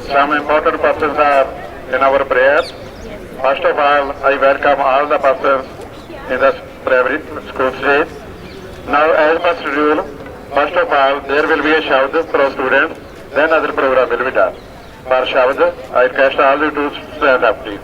some important persons are in our prayer. First of all, I welcome all the persons in the primary school stage. Now, as per schedule, first of all, there will be a Shabd for students, then other program will be done. For Shabd, I request all you to stand up, please.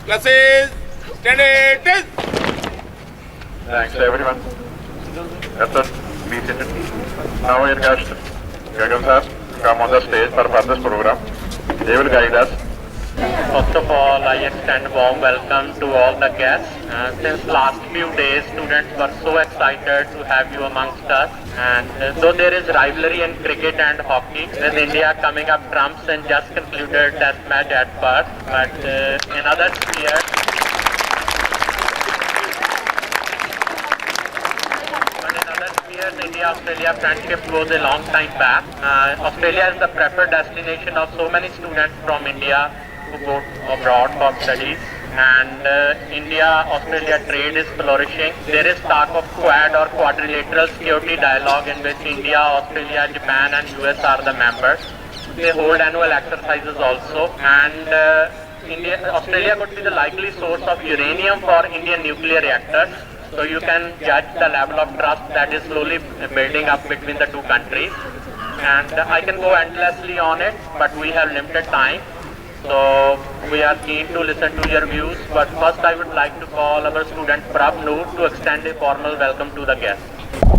Classes, standard. Thanks everyone. That's it. Be seated. Now we request Gagan sir to come on the stage for further program. They will guide us. First of all, I extend warm welcome to all the guests. Since last few days, students were so excited to have you amongst us. And though there is rivalry in cricket and hockey, with India coming up trumps and just concluded Test match at Perth, but in other spheres, India-Australia friendship goes a long time back. Australia is the preferred destination of so many students from India who go abroad for studies. And India-Australia trade is flourishing. There is talk of quad or quadrilateral security dialogue in which India, Australia, Japan and US are the members. They hold annual exercises also. And Australia could be the likely source of uranium for Indian nuclear reactors. So you can judge the level of trust that is slowly building up between the two countries. And I can go endlessly on it, but we have limited time. So we are keen to listen to your views. But first I would like to call our student Prabh Noor to extend a formal welcome to the guests.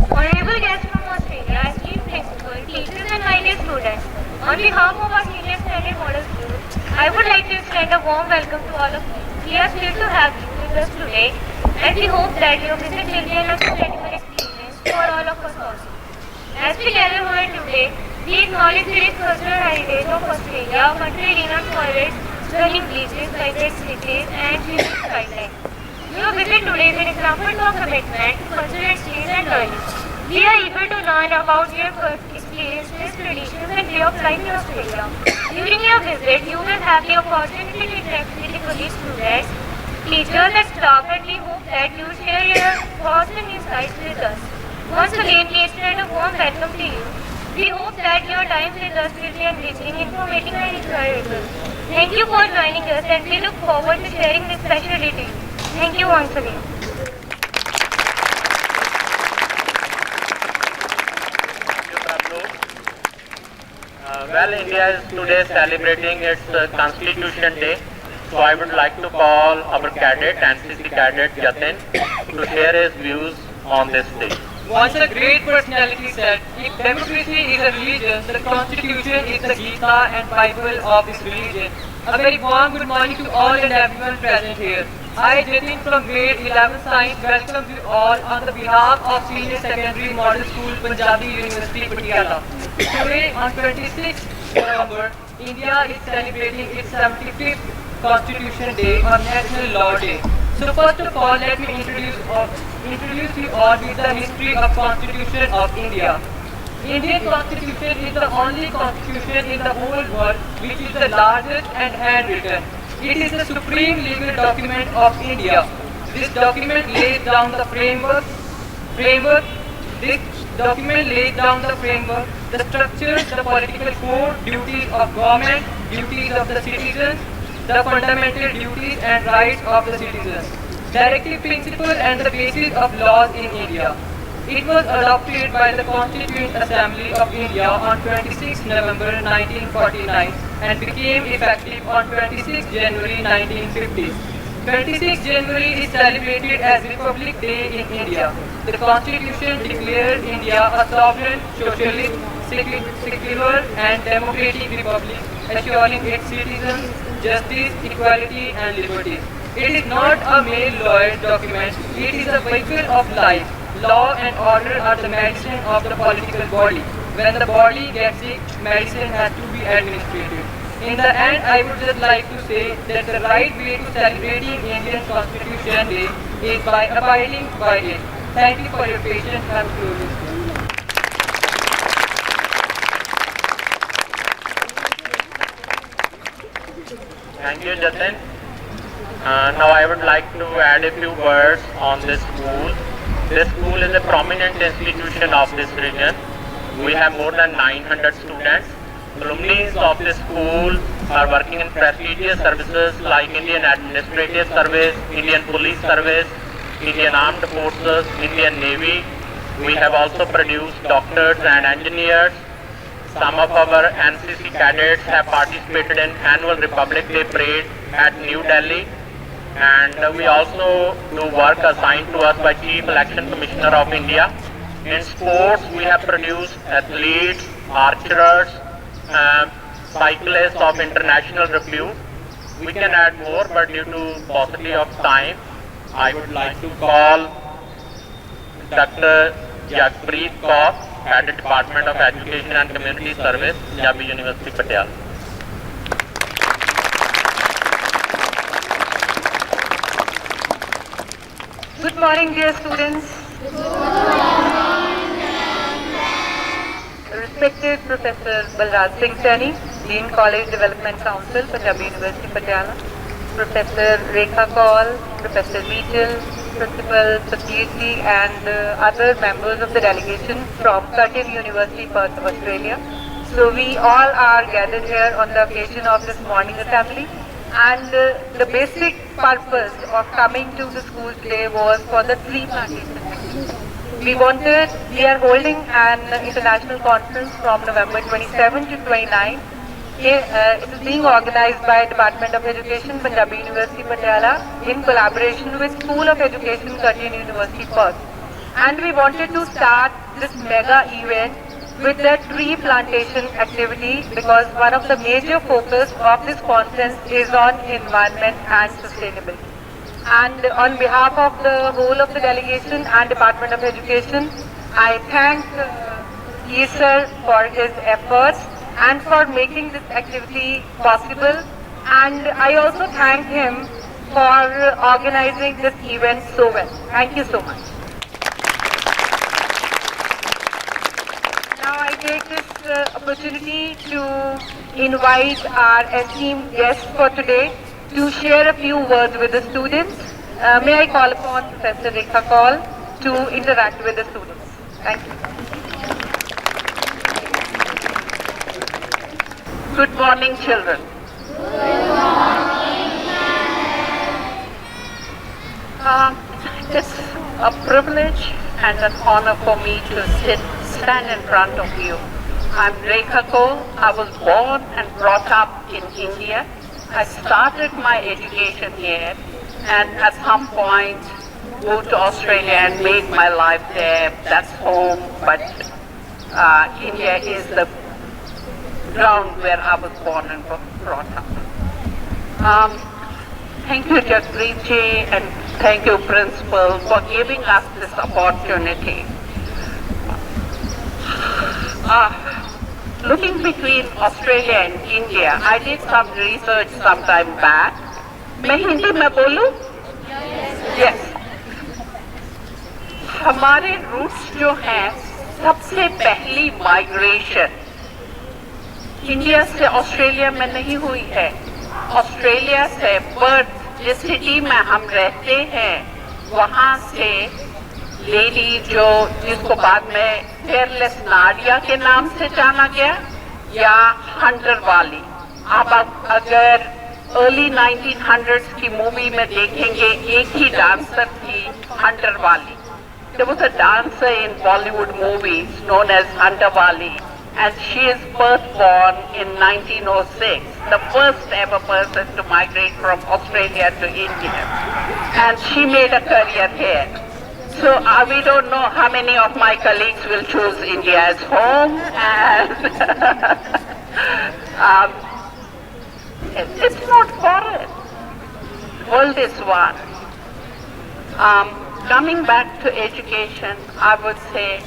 Honorable guests from Australia, esteemed principal, teachers and my dear students, on behalf of our senior standard model school, I would like to extend a warm welcome to all of you. We are thrilled to have you with us today, and we hope that your visit will be an unforgettable experience for all of us also. As we gather here today, we acknowledge the rich cultural heritage of Australia, a country renowned for its stunning beaches, vibrant cities, and unique skylines. Your visit today is an example of our commitment to cultural exchange and learning. We are eager to learn about your experiences, traditions, and way of life in Australia. During your visit, you will have the opportunity to interact with the colleagues, students, teachers and staff, and we hope that you share your thoughts and insights with us. Once again, we extend a warm welcome to you. We hope that your time with us will be enriching, informative and enjoyable. Thank you for joining us, and we look forward to sharing this special day. Thank you once again. Well, India is today celebrating its Constitution Day. So I would like to call our cadet, NCC cadet Jatin, to share his views on this day. Once a great personality said, if democracy is a religion, the Constitution is the Gita and Bible of this religion. A very warm good morning to all and everyone present here. I, Jatin from grade 11 Science, welcome you all on the behalf of Senior Secondary Model School, Punjabi University, Patiala. Today, on 26th November, India is celebrating its 75th Constitution Day or National Law Day. So first of all, let me introduce you all with the history of Constitution of India. Indian Constitution is the only constitution in the whole world which is the largest and handwritten. It is the supreme legal document of India. This document lays down the framework, the structures, the political code, duties of government, duties of the citizens, the fundamental duties and rights of the citizens, directive principle and the basis of laws in India. It was adopted by the Constituent Assembly of India on 26 November 1949 and became effective on 26 January 1950. 26 January is celebrated as Republic Day in India. The Constitution declared India a sovereign, socialist, secular and democratic republic, assuring its citizens justice, equality and liberty. It is not a mere law document, it is a vehicle of life. Law and order are the medicine of the political body. When the body gets sick, medicine has to be administered. In the end, I would just like to say that the right way to celebrating Indian Constitution Day is by abiding by it. Thank you for your patience and closing. Thank you, Jatin. Now I would like to add a few words on this school. This school is a prominent institution of this region. We have more than 900 students. Alumni of this school are working in prestigious services like Indian Administrative Service, Indian Police Service, Indian Armed Forces, Indian Navy. We have also produced doctors and engineers. Some of our NCC cadets have participated in annual Republic Day parade at New Delhi. And we also do work assigned to us by Chief Election Commissioner of India. In sports, we have produced athletes, archers, cyclists of international repute. We can add more, but due to paucity of time, I would like to call Dr. Jagpreet Kaur, Head Department of Education and Community Service, Punjabi University, Patiala. Good morning, dear students. Respected Professor Balraj Singh Saini, Dean College Development Council, Punjabi University, Patiala. Professor Rekha Kaul, Professor Mitchell, Principal Sakirti, and other members of the delegation from Curtin University, Perth of Australia. So we all are gathered here on the occasion of this morning assembly. And the basic purpose of coming to the school today was for the tree plantation. We are holding an international conference from November 27 to 29. It is being organized by Department of Education, Punjabi University, Patiala, in collaboration with School of Education, Curtin University, Perth. And we wanted to start this mega event with the tree plantation activity because one of the major focus of this conference is on environment and sustainability. And on behalf of the whole of the delegation and Department of Education, I thank Yi sir for his efforts and for making this activity possible. And I also thank him for organizing this event so well. Thank you so much. Now I take this opportunity to invite our esteemed guests for today to share a few words with the students. May I call upon Professor Rekha Kaul to interact with the students. Thank you. Good morning, children. It's a privilege and an honor for me to stand in front of you. I'm Rekha Kaul. I was born and brought up in India. I started my education here and at some point moved to Australia and made my life there. That's home, but India is the ground where I was born and brought up. Thank you, Jagpreet ji, and thank you, Principal, for giving us this opportunity. Looking between Australia and India, I did some research some time back. मैं हिंदी में बोलूं? Yes. हमारे roots जो हैं, सबसे पहली migration India से Australia में नहीं हुई है. ऑस्ट्रेलिया से पर्थ, जिस सिटी में हम रहते हैं, वहाँ से लेडी जिसको बाद में फेयरलेस नाडिया के नाम से जाना गया, या हंटर वाली. आप अगर अर्ली 1900s की मूवी में देखेंगे, एक ही डांसर थी, हंटर वाली. There was a dancer in Bollywood movies known as Hunter Wali, and she is Perth born in 1906, the first ever person to migrate from Australia to India, and she made a career here. So we don't know how many of my colleagues will choose India as home, and it's not foreign. World is one. Coming back to education, I would say,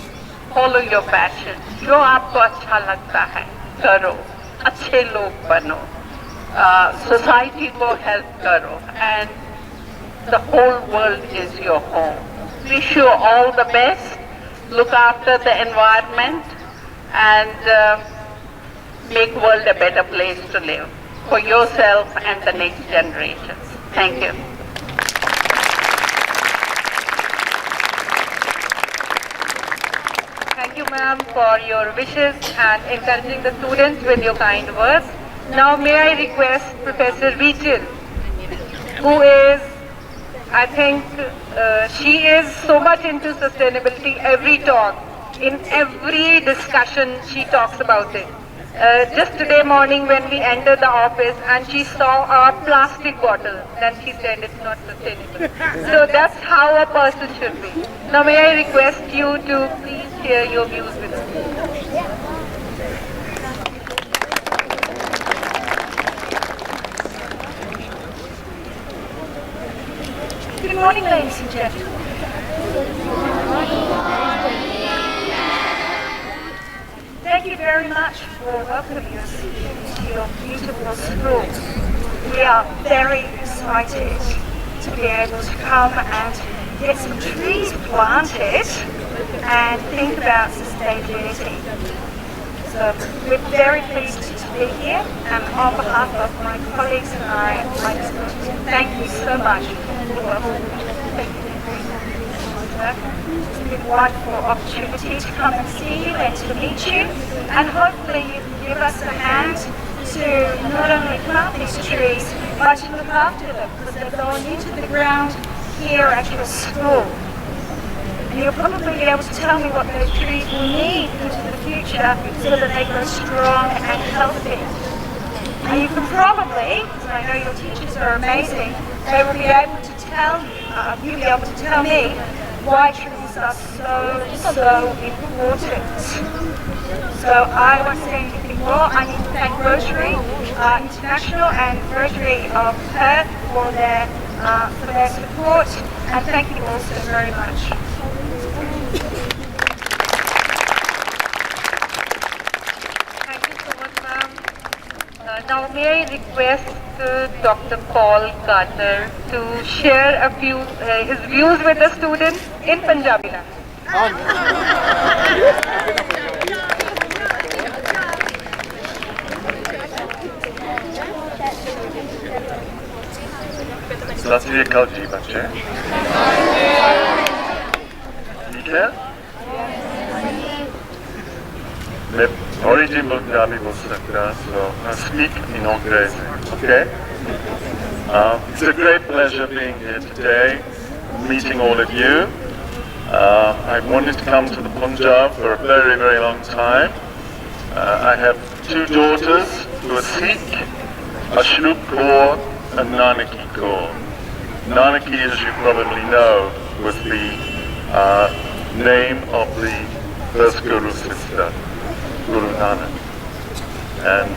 follow your passion. जो आपको अच्छा लगता है, करो. अच्छे लोग बनो. Society को help करो, and the whole world is your home. Wish you all the best. Look after the environment and make world a better place to live for yourself and the next generations. Thank you. Thank you, ma'am, for your wishes and encouraging the students with your kind words. Now may I request Professor Vichil, who is, I think, she is so much into sustainability. Every talk, in every discussion, she talks about it. Just today morning when we entered the office and she saw a plastic bottle, then she said it's not sustainable. So that's how a person should be. Now may I request you to please share your views with us. morning, ladies and gentlemen. Thank you very much for welcoming us to your beautiful school. We are very excited to be able to come and get some trees planted and think about sustainability. So we're very pleased to be here, and on behalf of my colleagues and I, I'd like to thank you so much for welcoming. It's been a wonderful opportunity to come and see you and to meet you, and hopefully you can give us a hand to not only plant these trees, but to look after them, because they're going into the ground here at your school. And you'll probably be able to tell me what those trees will need into the future so that they grow strong and healthy. And you can probably, because I know your teachers are amazing, they will be able to tell you'll be able to tell me why trees are so important. So I won't say anything more. I need to thank Rotary International and Rotary of Perth for their support, and thank you all so very much. Thank you so much, ma'am. Now may I request Dr. Paul Carter to share his views with the students in Punjabi language. सत श्री अकाल जी बच्चे ठीक है मैं थोड़ी जी पंजाबी बोल सकता so I speak in English, okay? It's a great pleasure being here today, meeting all of you. I've wanted to come to the Punjab for a very, very long time. I have two daughters who are Sikh, Ashrup Kaur and Nanaki Kaur. Nanaki, as you probably know, was the name of the first Guru sister, Guru Nanak. And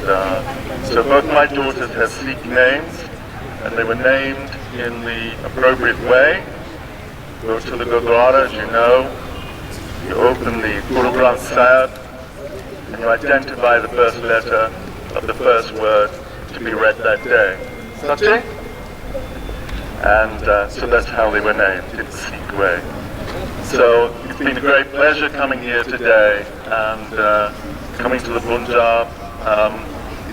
so both my daughters have Sikh names, and they were named in the appropriate way. Go to the Gurdwara, as you know, you open the Guru Granth Sahib, and you identify the first letter of the first word to be read that day. Sache? And so that's how they were named, in the Sikh way. So it's been a great pleasure coming here today and coming to the Punjab.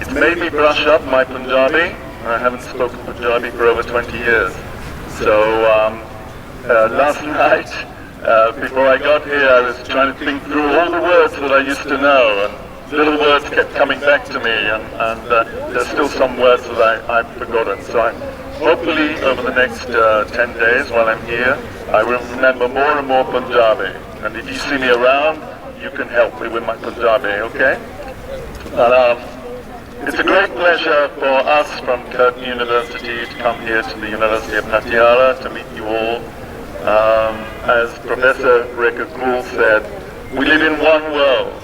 It's made me brush up my Punjabi. I haven't spoken Punjabi for over 20 years. So last night, before I got here, I was trying to think through all the words that I used to know, and little words kept coming back to me, and there's still some words that I've forgotten. So hopefully over the next 10 days while I'm here, I will remember more and more Punjabi. And if you see me around, you can help me with my Punjabi, okay? It's a great pleasure for us from Curtin University to come here to the University of Patiala to meet you all. As Professor Rekha Kool said, we live in one world.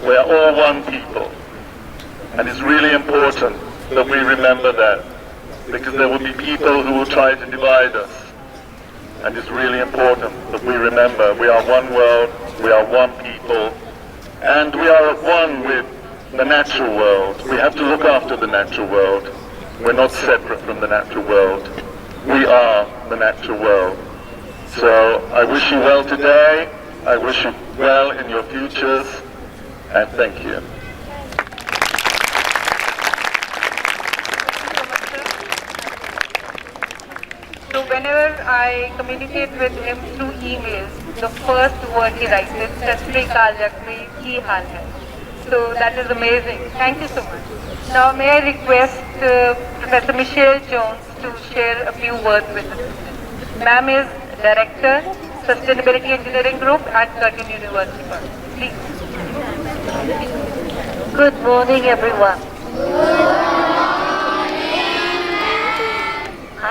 We are all one people. And it's really important that we remember that, because there will be people who will try to divide us. And it's really important that we remember we are one world, we are one people, and we are at one with the natural world. We have to look after the natural world. We're not separate from the natural world. We are the natural world. So I wish you well today. I wish you well in your futures, and thank you. So whenever I communicate with him through emails, the first word he writes is "Sat Shri Akal Jakmi, ki haal hai?" So that is amazing. Thank you so much. Now may I request Professor Michelle Jones to share a few words with us. Ma'am is Director, Sustainability Engineering Group at Curtin University. Please. Good morning, everyone.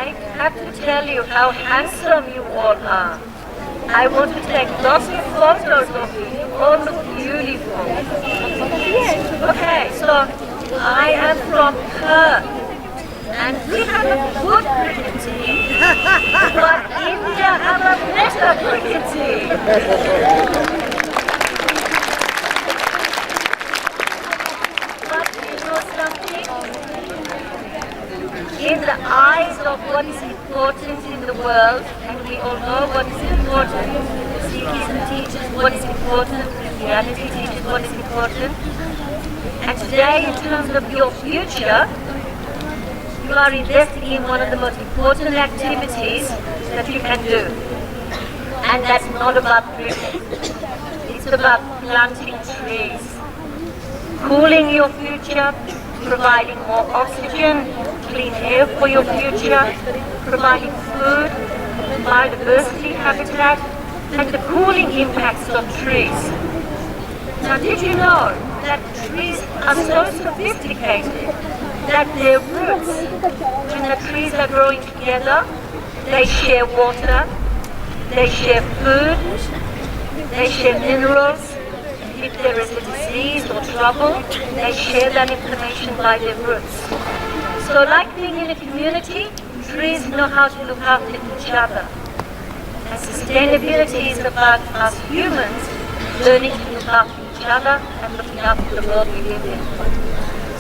I have to tell you how handsome you all are. I want to take lots of photos of you. You all look beautiful. Okay, so I am from Perth, and we have a good cricket team. But India have a better cricket team. But you know something? In the eyes of what is important in the world, and we all know what is important, Sikhism teaches what is important, Christianity teaches what is important. And today, in terms of your future, you are investing in one of the most important activities that you can do. And that's not about cricket. It's about planting trees, cooling your future, providing more oxygen, clean air for your future, providing food, biodiversity habitat, and the cooling impacts of trees. Now, did you know that trees are so sophisticated that their roots, when the trees are growing together, they share water, they share food, they share minerals. If there is a disease or trouble, they share that information by their roots. So like being in a community, trees know how to look after each other. And sustainability is about us humans learning to look after each other and looking after the world we live in.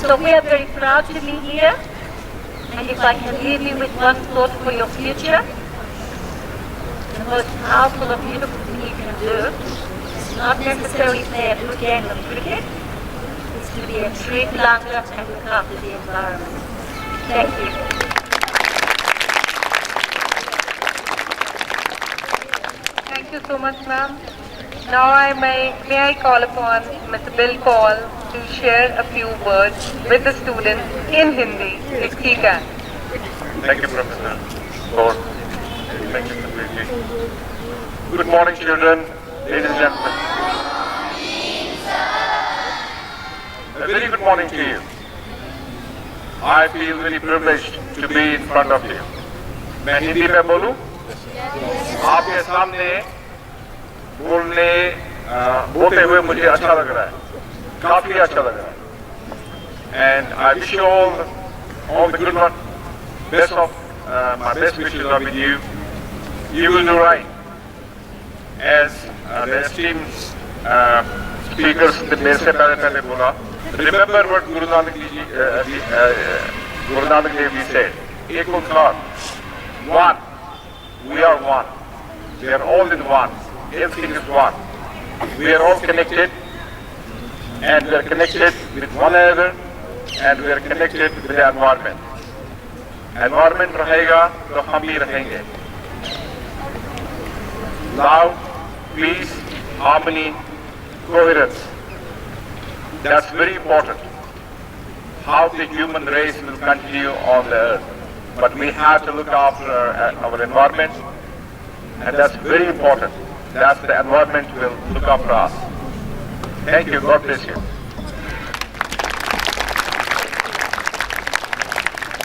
So we are very proud to be here. And if I can leave you with one thought for your future, the most powerful and beautiful thing you can do is not necessarily play a good game of cricket, it's to be a tree planter and look after the environment. Thank you. Thank you so much, ma'am. Now may I call upon Mr. Bill Kaul to share a few words with the students in Hindi, if he can. Thank you, Professor. Lord. Thank you, completely. Good morning, children, ladies and gentlemen. A very good morning to you. I feel very privileged to be in front of you. मैं हिंदी में बोलूं? आपके सामने बोलते हुए मुझे अच्छा लग रहा है, काफी अच्छा लग रहा है. And I wish you all the good luck. Best of my best wishes are with you. You will do right. As the esteemed speakers मेरे से पहले बोला. Remember what Guru Nanak Dev Ji said. Ek Onkar, one. We are one. We are all in one. Everything is one. We are all connected, and we are connected with one another, and we are connected with the environment. Environment रहेगा तो हम भी रहेंगे. Love, peace, harmony, coherence. That's very important. How the human race will continue on the earth. But we have to look after our environment, and that's very important. That's the environment will look after us. Thank you. God bless you.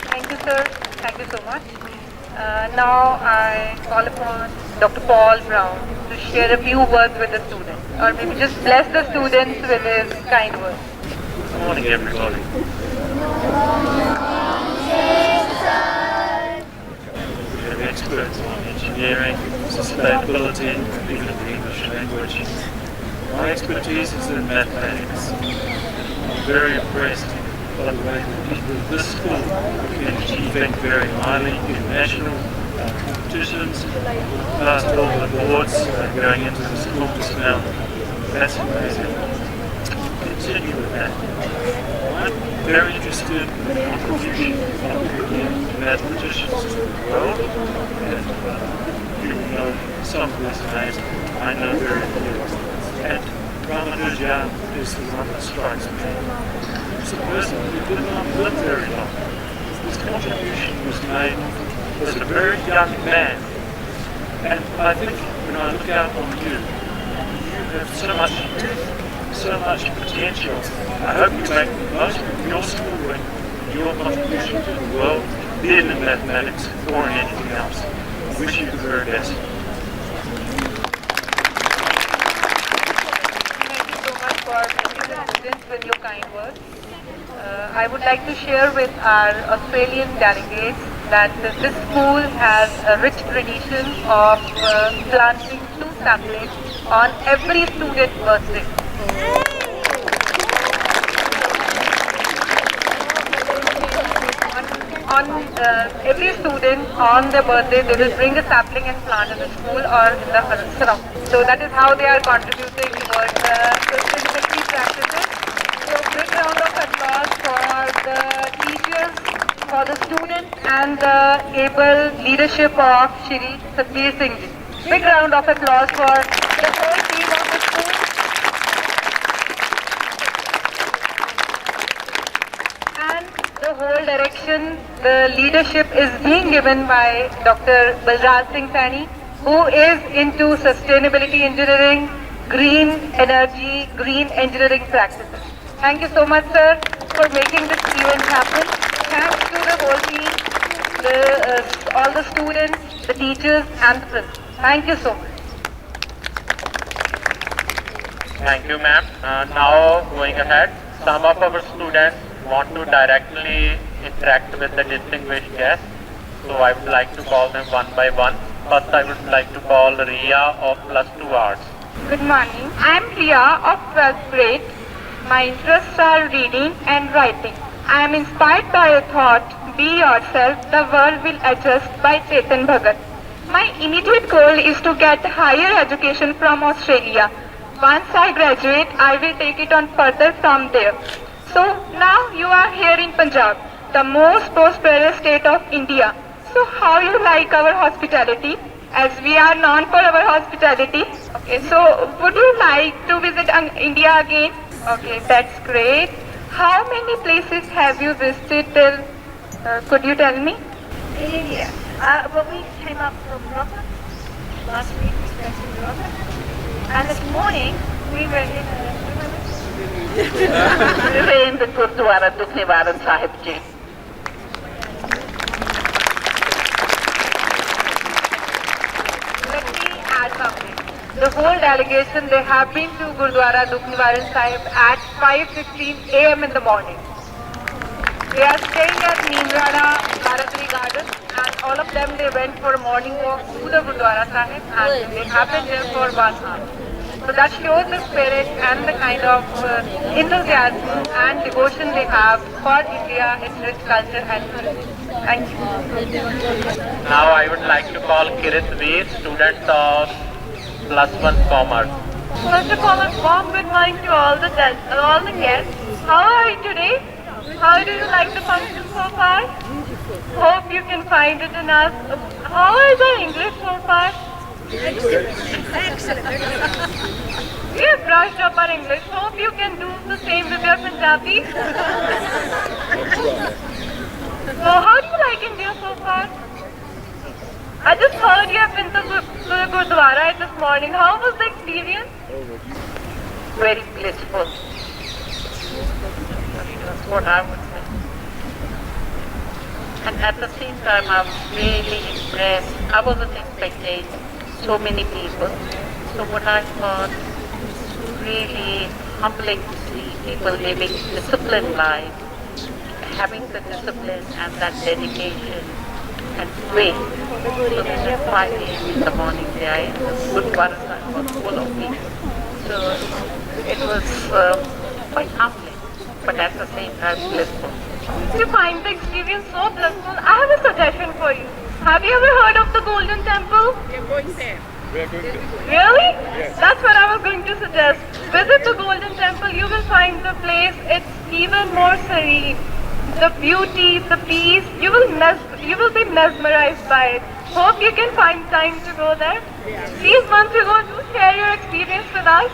Thank you, sir. Thank you so much. Now I call upon Dr. Paul Brown to share a few words with the students, or maybe just bless the students with his kind words. Good morning, everybody. We have experts on engineering, sustainability, even the English language. My expertise is in mathematics. I'm very impressed by the way that people of this school can achieve very highly in national competitions, past all the awards going into the school just now. That's amazing. Continue with that. I'm very interested in the contribution of mathematicians to the world, and you know some of these names I know very few. And Ramanujan is the one that strikes me. He's a person who did not live very long. His contribution was made as a very young man. And I think when I look out on you, you have so much youth, so much potential. I hope you make the most of your schooling, your contribution to the world, be it in mathematics or in anything else. I wish you the very best. Thank you so much for blessing the students with your kind words. I would like to share with our Australian delegates that this school has a rich tradition of planting 2 saplings on every student's birthday. On every student on their birthday, they will bring a sapling and plant in the school or in the surroundings. So that is how they are contributing towards sustainability practices. So big round of applause for the teachers, for the students and the able leadership of Shri Satbir Singh ji. Big round of applause for the whole team of the school. And the whole direction, the leadership is being given by Dr. Balraj Singh Saini, who is into sustainability engineering, green energy, green engineering practices. Thank you so much, sir, for making this event happen. Thanks to the whole team, all the students, the teachers and the principals. Thank you so much. Thank you, ma'am. Now, going ahead, some of our students want to directly interact with the distinguished guests. So I would like to call them one by one. First, I would like to call Riya of +2 Arts. Good morning. I am Priya of 12th grade. My interests are reading and writing. I am inspired by a thought, be yourself, the world will adjust by Chetan Bhagat. My immediate goal is to get higher education from Australia. Once I graduate, I will take it on further from there. So now you are here in Punjab, the most prosperous state of India. So how you like our hospitality? As we are known for our hospitality. Okay, so would you like to visit India again? Okay, that's great. How many places have you visited till? Could you tell me? In India. Well, we came up from Rota. Last week we spent in Rota. And this morning we were in in the Gurdwara Dukniwaran Sahib Ji. Let me add something. The whole delegation, they have been to Gurdwara Dukniwaran Sahib at 5:15 a.m. in the morning. They are staying at Neemrana Bharatri Garden, and all of them they went for a morning walk to the Gurdwara Sahib, and they have been there for 1 hour. So that shows the spirit and the kind of enthusiasm and devotion they have for India, its rich culture and tourism. Thank you. Now I would like to call Kirit Veer, student of +1 Commerce. First of all, a warm good morning to all the guests. How are you today? How do you like the function so far? Hope you can find it in us. How is our English so far? Excellent. We have brushed up our English. Hope you can do the same with your Punjabi. So how do you like India so far? I just heard you have been to the Gurdwara this morning. How was the experience? Very blissful. That's what I would say. And at the same time, I was really impressed. I wasn't expecting so many people. So what I thought really humbling to see people living disciplined life, having the discipline and that dedication and faith. So this is 5 a.m. in the morning there, the Gurdwara was full of people. So it was quite humbling, but at the same time blissful. If you find the experience so blissful, I have a suggestion for you. Have you ever heard of the Golden Temple? We are going there. Really? Yes. That's what I was going to suggest. Visit the Golden Temple. You will find the place. It's even more serene. The beauty, the peace. You will be mesmerized by it. Hope you can find time to go there. Please, once you go, do share your experience with us.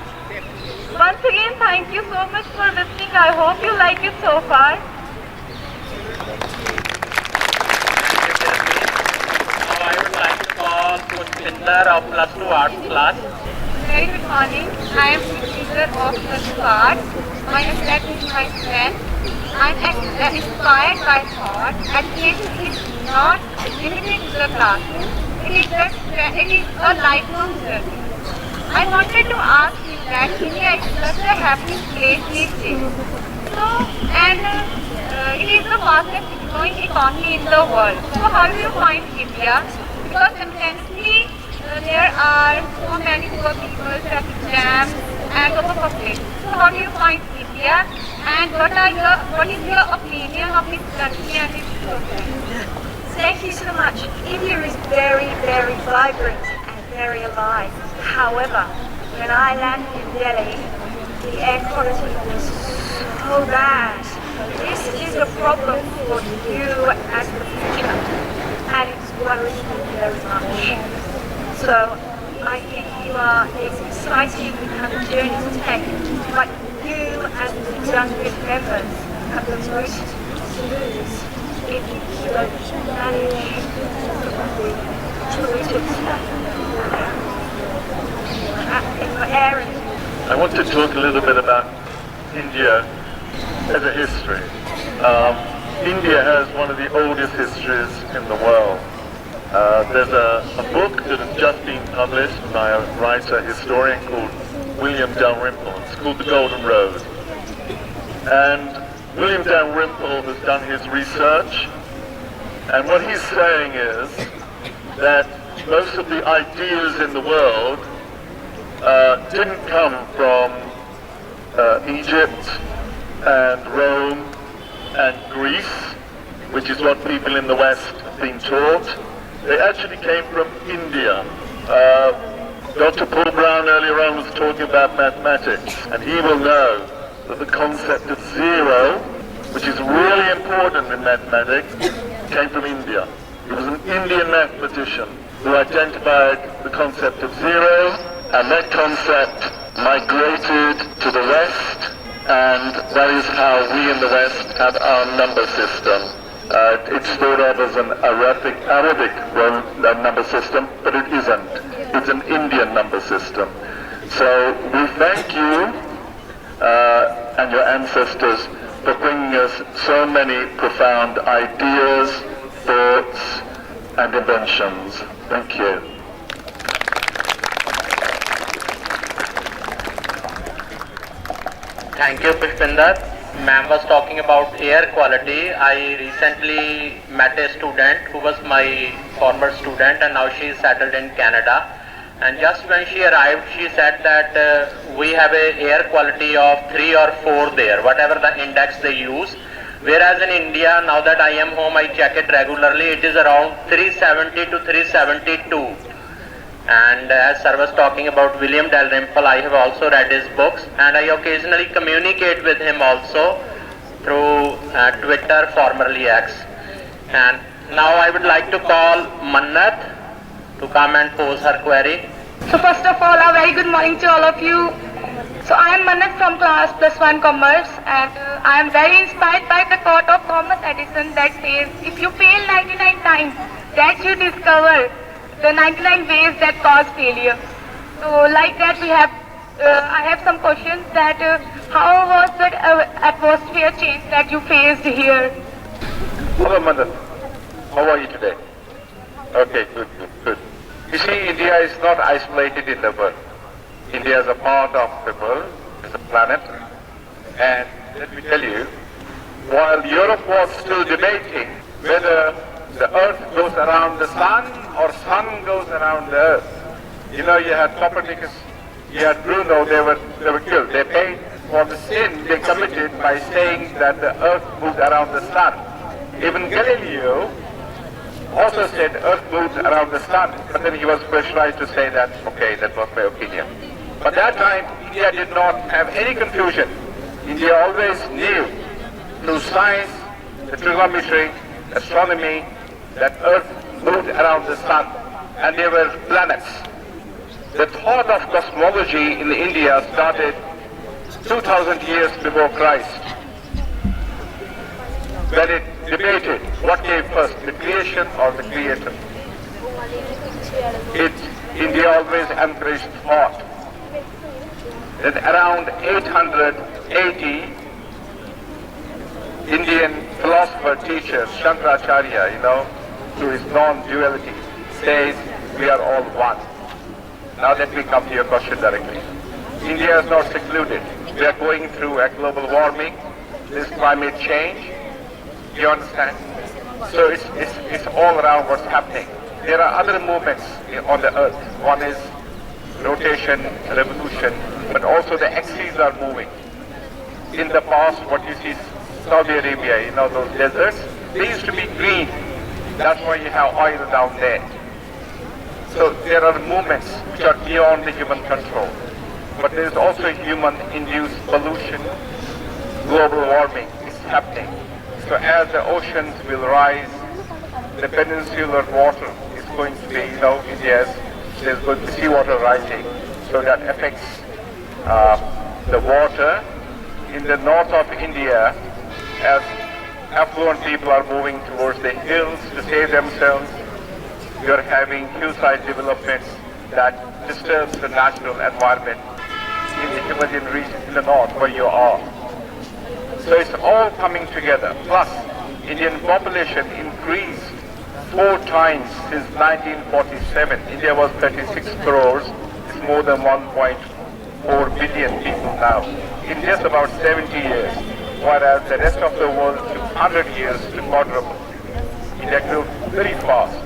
Once again, thank you so much for visiting. I hope you like it so far. Now I would like to call Pushpinder of +2 Arts class. Very good morning. I am teacher of +2 Arts. My subject is my strength. I am inspired by thought, and it is not limited to the classroom. It is a lifelong journey. I wanted to ask you that India is such a happy place these days. So, and it is the fastest growing economy in the world. So how do you find India? Because simultaneously there are so many poor people, traffic jams and overpopulation. So how do you find India? And what is your opinion of this country and its progress? Thank you so much. India is very, very vibrant and very alive. However, when I landed in Delhi, the air quality was so bad. This is a problem for you as the future, and it's worrying me very much. So I think it's exciting, you have a journey to take, but you as the youngest members have the most to lose if you don't manage in your area. I want to talk a little bit about India as a history. India has one of the oldest histories in the world. There's a book that has just been published by a writer, historian called William Dalrymple. It's called The Golden Road. And William Dalrymple has done his research, and what he's saying is that most of the ideas in the world didn't come from Egypt and Rome and Greece, which is what people in the West have been taught. They actually came from India. Dr. Paul Brown earlier on was talking about mathematics, and he will know that the concept of zero, which is really important in mathematics, came from India. It was an Indian mathematician who identified the concept of zero, and that concept migrated to the West, and that is how we in the West have our number system. It's thought of as an Arabic number system, but it isn't. It's an Indian number system. So we thank you and your ancestors for bringing us so many profound ideas, thoughts, and inventions. Thank you. Thank you, Pushpinder. Ma'am was talking about air quality. I recently met a student who was my former student, and now she is settled in Canada. And just when she arrived, she said that we have a air quality of 3 or 4 there, whatever the index they use. Whereas in India, now that I am home, I check it regularly, it is around 370 to 372. And as sir was talking about William Dalrymple, I have also read his books, and I occasionally communicate with him also through Twitter, formerly X. And now I would like to call Mannat to come and pose her query. So first of all, a very good morning to all of you. So I am Mannat from class +1 Commerce, and I am very inspired by the quote of Thomas Edison that says, if you fail 99 times, that you discover the 99 ways that cause failure. So like that we have, I have some questions that how was the atmosphere change that you faced here? Hello, Mannat. How are you today? Okay, good. You see, India is not isolated in the world. India is a part of the world, it's a planet. And let me tell you, while Europe was still debating whether the earth goes around the sun or sun goes around the earth. You know, you had Copernicus, you had Bruno, they were killed. They paid for the sin they committed by saying that the earth moved around the sun. Even Galileo also said earth moved around the sun, but then he was pressurized to say that, okay, that was my opinion. But that time, India did not have any confusion. India always knew through science, the trigonometry, astronomy, that earth moved around the sun, and there were planets. The thought of cosmology in India started 2000 years before Christ, when it debated what came first, the creation or the creator. India always encouraged thought. Then around 880, Indian philosopher teacher Shankaracharya, through his non-duality, says we are all one. Now let me come to your question directly. India is not secluded. We are going through a global warming, this climate change. Do you understand? So it's all around what's happening. There are other movements on the earth. One is rotation, revolution, but also the axes are moving. In the past, what you see Saudi Arabia, those deserts, they used to be green. That's why you have oil down there. So there are movements which are beyond the human control. But there is also human-induced pollution, global warming is happening. So as the oceans will rise, the peninsular water is going to be, there's going to be seawater rising. So that affects the water. In the north of India, as affluent people are moving towards the hills to save themselves, you're having hillside developments that disturbs the natural environment in the Himalayan region in the north where you are. So it's all coming together. Plus, Indian population increased 4 times since 1947. India was 36 crores. It's more than 1.4 billion people now in just about 70 years, whereas the rest of the world took 100 years to quadruple. India grew very fast.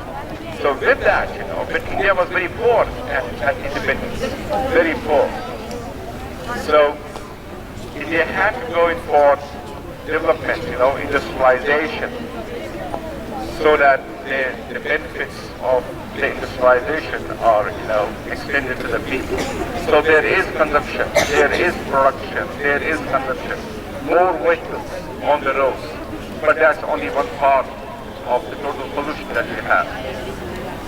So with that, but India was very poor at independence, very poor. So India had to go in for development, industrialization, so that the benefits of the industrialization are, extended to the people. So there is consumption, there is production, there is consumption, more vehicles on the roads, but that's only one part of the total pollution that we have.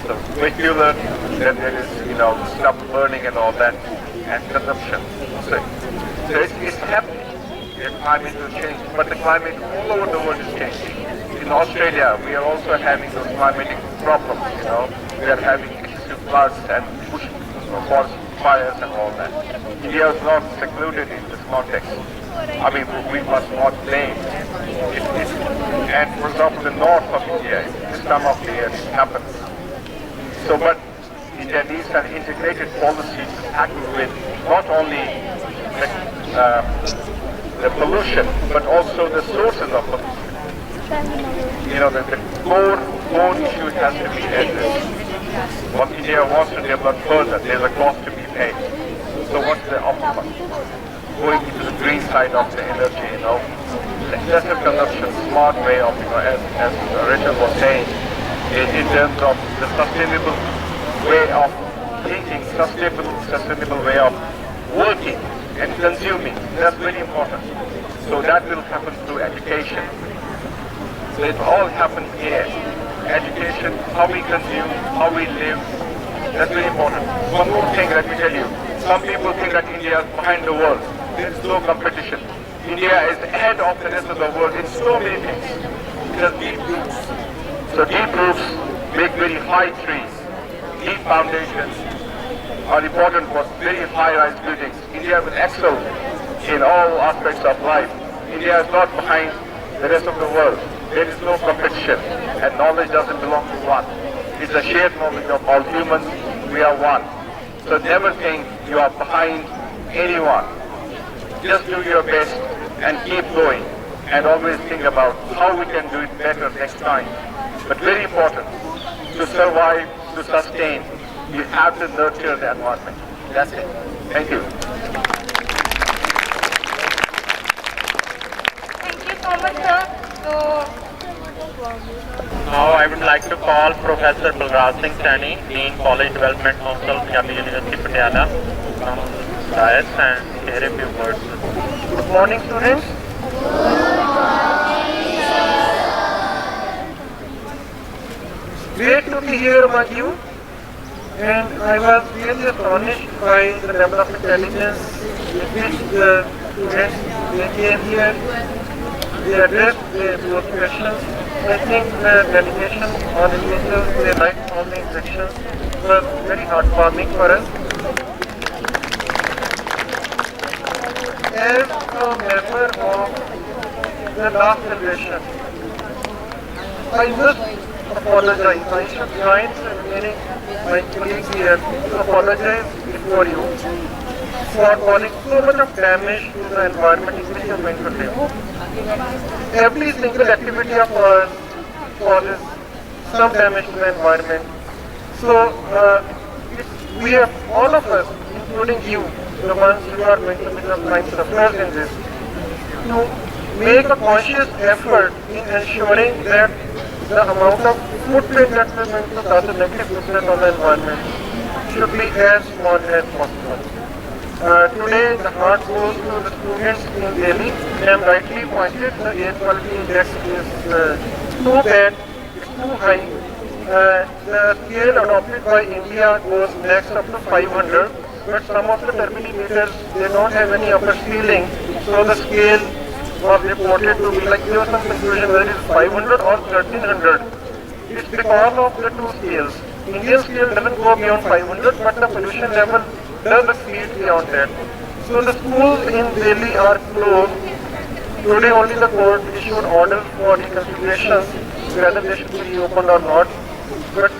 So vehicular, then there is, stuff burning and all that, and consumption. So it's happening. The climate will change, but the climate all over the world is changing. In Australia, we are also having those climatic problems, We are having excessive floods and bush forest fires and all that. India is not secluded in this context. I mean, we must not blame. And for example, the north of India, this time of the year, it happens. So, but India needs an integrated policy to tackle with not only the pollution, but also the sources of pollution. The core issue has to be addressed. What India wants to develop further, there's a cost to be paid. So what's the optimum? Going into the green side of the energy, excessive consumption, smart way of, as Rachel was saying, in terms of the sustainable way of thinking, sustainable way of working and consuming. That's very important. So that will happen through education. So it all happens here. Education, how we consume, how we live, that's very important. One more thing, let me tell you. Some people think that India is behind the world. There is no competition. India is ahead of the rest of the world in so many things. It has deep roots. So deep roots make very high trees. Deep foundations are important for very high-rise buildings. India will excel in all aspects of life. India is not behind the rest of the world. There is no competition, and knowledge doesn't belong to one. It's a shared knowledge of all humans. We are one. So never think you are behind anyone. Just do your best and keep going, and always think about how we can do it better next time. But very important, to survive, to sustain, you have to nurture the environment. That's it. Thank you. Thank you so much, sir. Now I would like to call Professor Balraj Singh Saini, Dean College Development Council, Punjabi University Patiala, from Dais and share a few words. Good morning, students. Great to be here among you, and I was really astonished by the level of intelligence with which the students they came here. They addressed those questions. I think the delegation on individuals, their right on the instructions was very heartwarming for us. As a member of the last generation, I must apologize. I should join many my colleagues here to apologize before you for causing so much of damage to the environment in which you are going to live. Every single activity of ours causes some damage to the environment. So we have, all of us, including you, the ones who are going to be the prime sufferers in this, to make a conscious effort in ensuring that the amount of footprint that we're going to cause, a negative footprint on the environment, should be as small as possible. Today, the heart goes to the students in Delhi. And rightly pointed, the air quality index is too bad, it's too high. The scale adopted by India goes next up to 500, but some of the termometers, they don't have any upper ceiling, so the scale was reported to be like, there was some confusion whether it's 500 or 1300. It's because of the two scales. Indian scale doesn't go beyond 500, but the pollution level does exceed beyond that. So the schools in Delhi are closed. Today only the court issued orders for reconsideration whether they should be reopened or not. But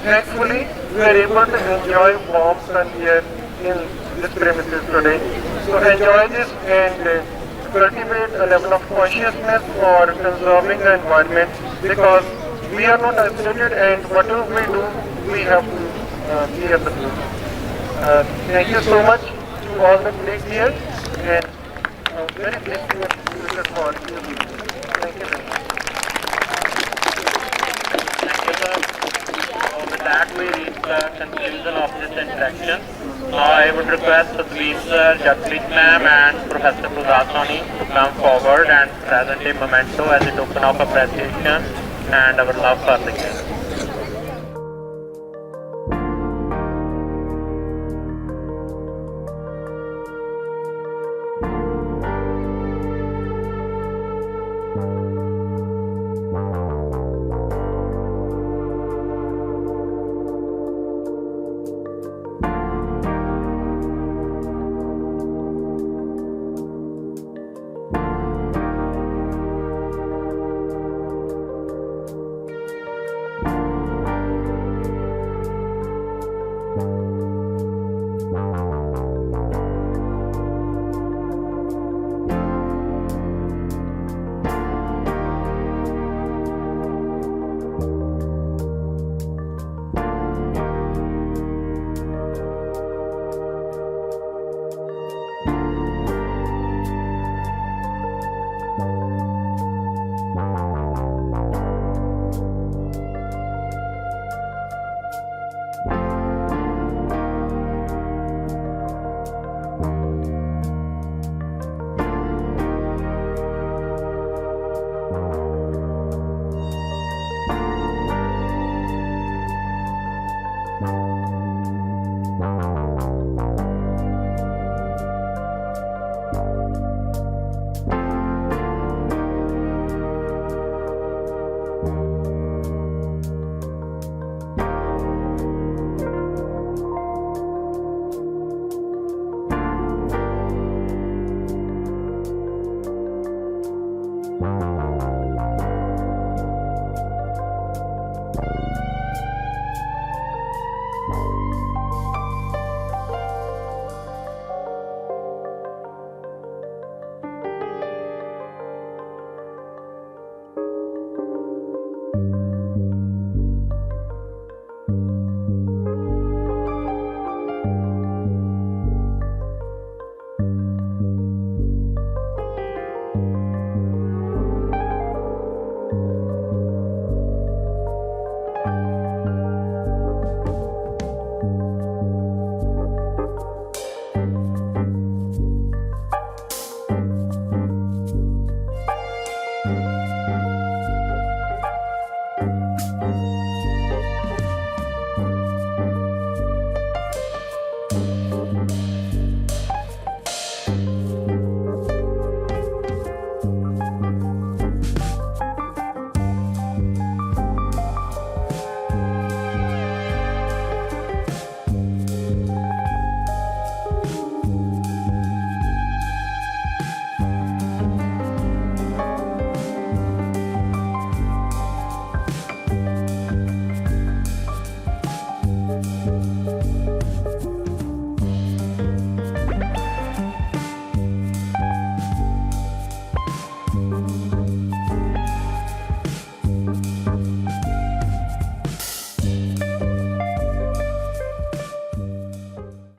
thankfully we are able to enjoy warm sun here in this premises today. So enjoy this and cultivate a level of consciousness for conserving the environment, because we are not isolated, and whatever we do, we have to be at the front. Thank you so much to all the colleagues here, and very blessed to for you. Thank you very much. Thank you, sir. So with that, we reach the conclusion of this interaction. Now I would request Sadhvir sir, Japrit ma'am and Professor Pradasani to come forward and present a memento as a token of appreciation and our love for the guest. you.